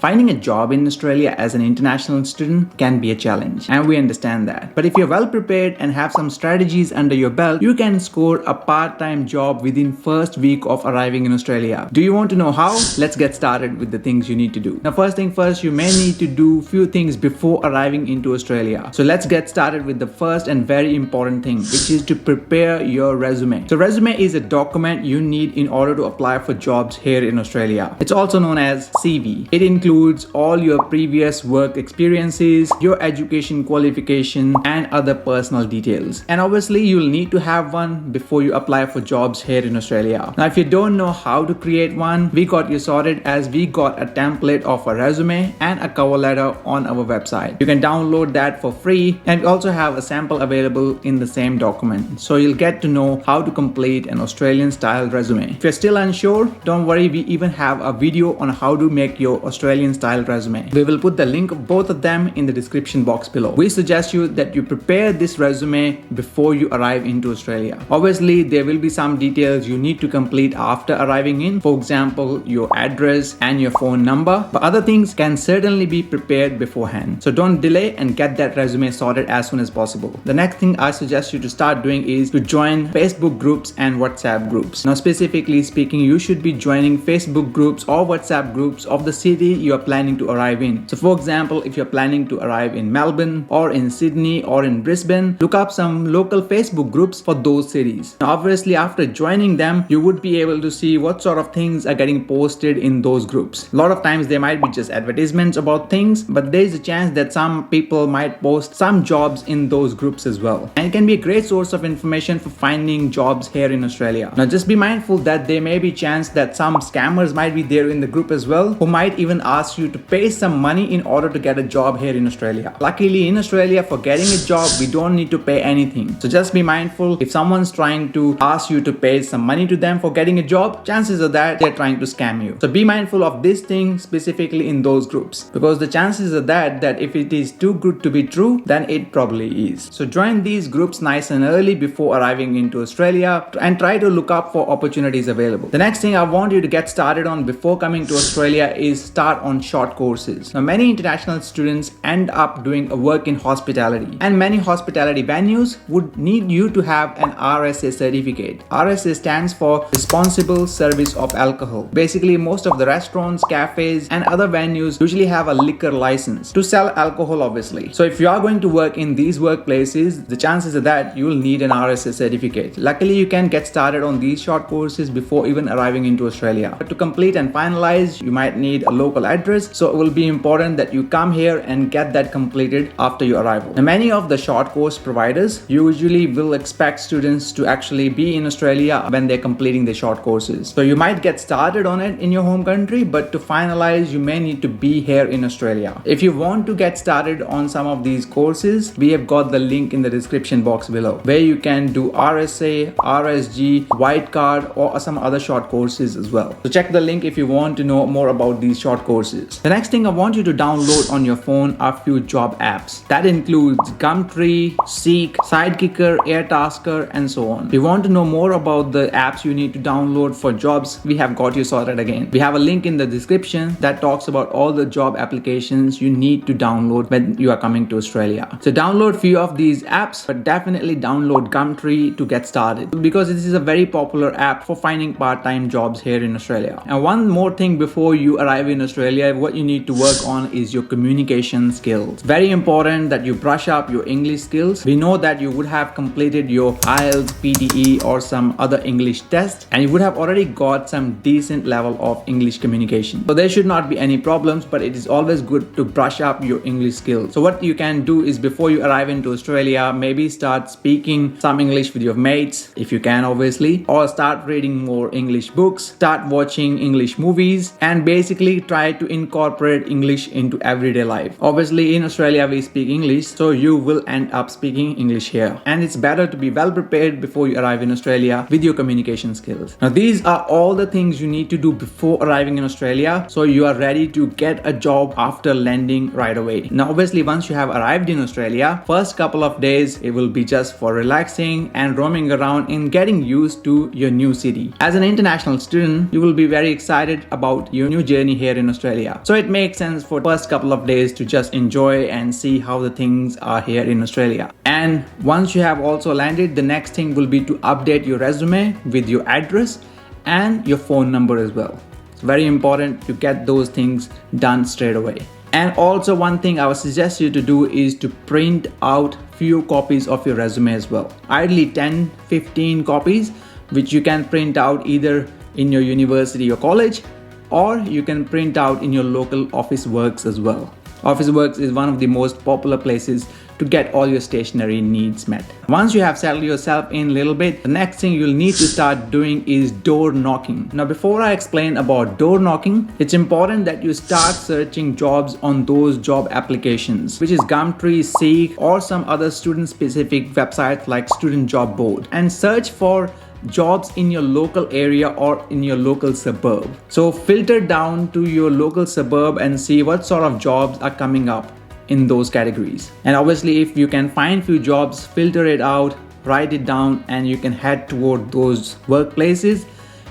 Finding a job in Australia as an international student can be a challenge, and we understand that. But if you're well prepared and have some strategies under your belt, you can score a part-time job within first week of arriving in Australia. Do you want to know how? Let's get started with the things you need to do. Now, first thing first, you may need to do few things before arriving into Australia. So let's get started with the first and very important thing, which is to prepare your resume. So resume is a document you need in order to apply for jobs here in Australia. It's also known as CV. It includes all your previous work experiences, your education qualification, and other personal details. And obviously you'll need to have one before you apply for jobs here in Australia. Now, if you don't know how to create one, we got you sorted, as we got a template of a resume and a cover letter on our website. You can download that for free, and we also have a sample available in the same document. So you'll get to know how to complete an Australian style resume. If you're still unsure, don't worry, we even have a video on how to make your Australian style resume. We will put the link of both of them in the description box below. We suggest you that you prepare this resume before you arrive into Australia. Obviously, there will be some details you need to complete after arriving in. For example, your address and your phone number. But other things can certainly be prepared beforehand. So don't delay and get that resume sorted as soon as possible. The next thing I suggest you to start doing is to join Facebook groups and WhatsApp groups. Now, specifically speaking, you should be joining Facebook groups or WhatsApp groups of the city you are planning to arrive in. So for example, if you're planning to arrive in Melbourne or in Sydney or in Brisbane, look up some local Facebook groups for those cities. Now, obviously, after joining them, you would be able to see what sort of things are getting posted in those groups. A lot of times they might be just advertisements about things, but there is a chance that some people might post some jobs in those groups as well. And it can be a great source of information for finding jobs here in Australia. Now, just be mindful that there may be a chance that some scammers might be there in the group as well, who might even ask you to pay some money in order to get a job here in Australia. Luckily, in Australia, for getting a job, we don't need to pay anything. So just be mindful, if someone's trying to ask you to pay some money to them for getting a job, chances are that they're trying to scam you. So be mindful of this thing specifically in those groups, because the chances are that if it is too good to be true, then it probably is. So join these groups nice and early before arriving into Australia, and try to look up for opportunities available. The next thing I want you to get started on before coming to Australia is start on short courses. Now, many international students end up doing a work in hospitality, and many hospitality venues would need you to have an RSA certificate. RSA stands for Responsible Service of Alcohol. Basically, most of the restaurants, cafes, and other venues usually have a liquor license to sell alcohol, obviously. So if you are going to work in these workplaces, the chances are that you will need an RSA certificate. Luckily, you can get started on these short courses before even arriving into Australia. But to complete and finalize, you might need a local address, so it will be important that you come here and get that completed after your arrival. Now, many of the short course providers usually will expect students to actually be in Australia when they're completing the short courses. So you might get started on it in your home country, but to finalize, you may need to be here in Australia. If you want to get started on some of these courses, we have got the link in the description box below, where you can do RSA, RSG, White Card, or some other short courses as well. So check the link if you want to know more about these short courses. The next thing I want you to download on your phone are few job apps. That includes Gumtree, Seek, Sidekicker, Airtasker, and so on. If you want to know more about the apps you need to download for jobs, we have got you sorted again. We have a link in the description that talks about all the job applications you need to download when you are coming to Australia. So download few of these apps, but definitely download Gumtree to get started, because this is a very popular app for finding part-time jobs here in Australia. And one more thing before you arrive in Australia, what you need to work on is your communication skills. Very important that you brush up your English skills. We know that you would have completed your IELTS, PTE, or some other English test, and you would have already got some decent level of English communication. So there should not be any problems, but it is always good to brush up your English skills. So what you can do is, before you arrive into Australia, maybe start speaking some English with your mates, if you can obviously, or start reading more English books, start watching English movies, and basically try to incorporate English into everyday life. Obviously, in Australia we speak English, so you will end up speaking English here. And it's better to be well prepared before you arrive in Australia with your communication skills. Now, these are all the things you need to do before arriving in Australia, so you are ready to get a job after landing right away. Now, obviously, once you have arrived in Australia, first couple of days it will be just for relaxing and roaming around and getting used to your new city. As an international student, you will be very excited about your new journey here in Australia. Australia. So it makes sense for first couple of days to just enjoy and see how the things are here in Australia. And once you have also landed, the next thing will be to update your resume with your address and your phone number as well. It's very important to get those things done straight away. And also one thing I would suggest you to do is to print out few copies of your resume as well. Ideally 10-15 copies, which you can print out either in your university or college, or you can print out in your local Officeworks as well. Officeworks is one of the most popular places to get all your stationery needs met. Once you have settled yourself in a little bit, the next thing you'll need to start doing is door knocking. Now, before I explain about door knocking, it's important that you start searching jobs on those job applications, which is Gumtree, Seek, or some other student-specific websites like Student Job Board, and search for jobs in your local area or in your local suburb. So filter down to your local suburb and see what sort of jobs are coming up in those categories. And obviously if you can find few jobs, filter it out, write it down, and you can head toward those workplaces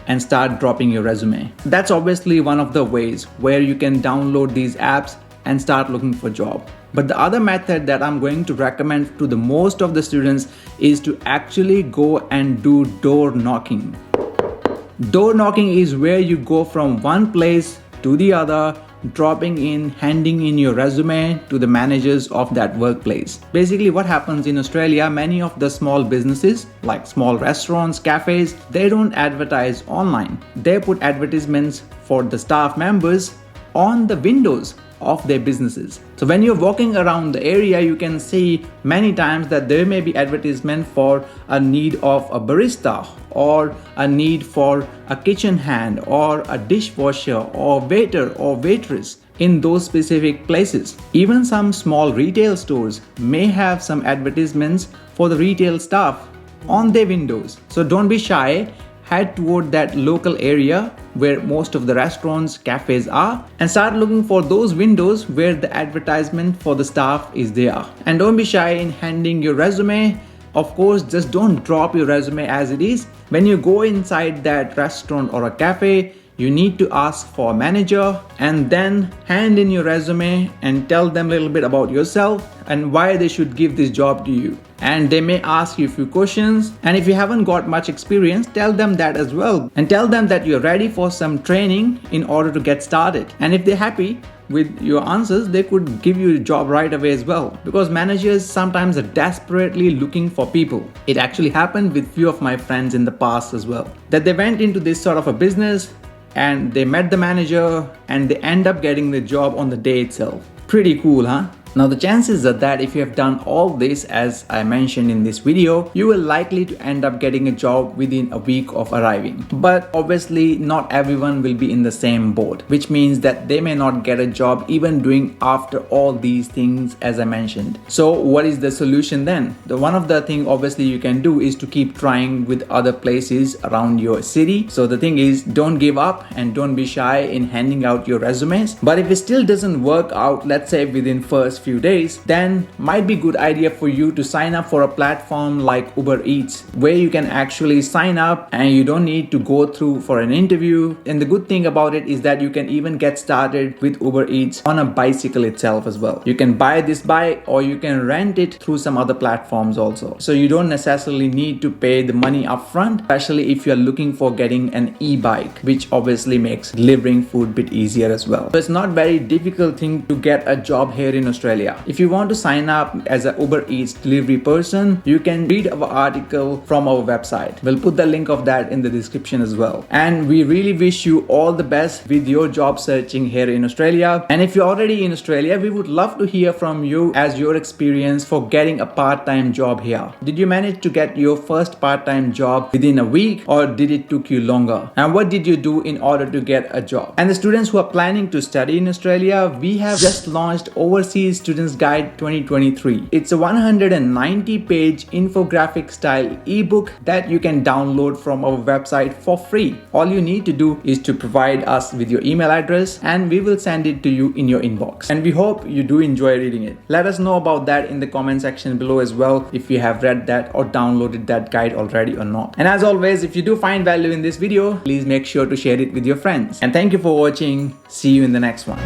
and start dropping your resume. That's obviously one of the ways where you can download these apps and start looking for job. But the other method that I'm going to recommend to the most of the students is to actually go and do door knocking. Door knocking is where you go from one place to the other, dropping in, handing in your resume to the managers of that workplace. Basically what happens in Australia, many of the small businesses like small restaurants, cafes, they don't advertise online. They put advertisements for the staff members on the windows of their businesses. So when you're walking around the area, you can see many times that there may be advertisement for a need of a barista, or a need for a kitchen hand, or a dishwasher, or waiter or waitress in those specific places. Even some small retail stores may have some advertisements for the retail staff on their windows. So don't be shy. Head toward that local area where most of the restaurants, cafes are, and start looking for those windows where the advertisement for the staff is there. And don't be shy in handing your resume. Of course, just don't drop your resume as it is. When you go inside that restaurant or a cafe, you need to ask for a manager and then hand in your resume and tell them a little bit about yourself and why they should give this job to you. And they may ask you a few questions, and if you haven't got much experience, tell them that as well, and tell them that you're ready for some training in order to get started. And if they're happy with your answers, they could give you a job right away as well, because managers sometimes are desperately looking for people. It actually happened with few of my friends in the past as well, that they went into this sort of a business and they met the manager and they end up getting the job on the day itself. Pretty cool, huh? Now the chances are that if you have done all this as I mentioned in this video, you will likely to end up getting a job within a week of arriving. But obviously not everyone will be in the same boat, which means that they may not get a job even doing after all these things as I mentioned. So what is the solution then? One of the thing obviously you can do is to keep trying with other places around your city. So the thing is, don't give up and don't be shy in handing out your resumes. But if it still doesn't work out, let's say within first few days, then might be good idea for you to sign up for a platform like Uber Eats, where you can actually sign up and you don't need to go through for an interview. And the good thing about it is that you can even get started with Uber Eats on a bicycle itself as well. You can buy this bike or you can rent it through some other platforms also. So you don't necessarily need to pay the money upfront, especially if you're looking for getting an e-bike, which obviously makes delivering food a bit easier as well. So it's not very difficult thing to get a job here in Australia. If you want to sign up as a Uber Eats delivery person, you can read our article from our website. We'll put the link of that in the description as well. And we really wish you all the best with your job searching here in Australia. And if you're already in Australia, we would love to hear from you as your experience for getting a part-time job here. Did you manage to get your first part-time job within a week, or did it took you longer? And what did you do in order to get a job? And the students who are planning to study in Australia, we have just launched overseas Students Guide 2023. It's a 190-page infographic style ebook that you can download from our website for free. All you need to do is to provide us with your email address and we will send it to you in your inbox. And we hope you do enjoy reading it. Let us know about that in the comment section below as well, if you have read that or downloaded that guide already or not. And as always, if you do find value in this video, please make sure to share it with your friends. And thank you for watching. See you in the next one.